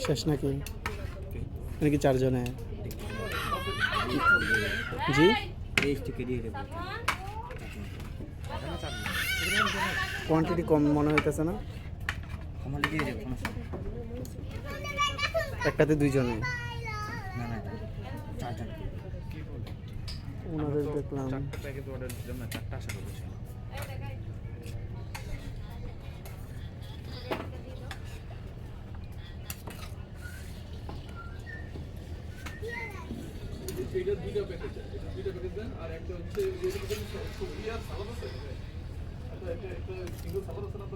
শেষ নাকি নাকি চারজনে? জি কোয়ান্টিটি কম মনে হইতেছে না? একটাতে দুইজনে ওনাদের দেখলাম। এটা দুইটা প্যাকেজ দেন আর একটা হচ্ছে যে সবজি আর সালাদ আছে, একটা সিঙ্গেল সালাদ আছে না?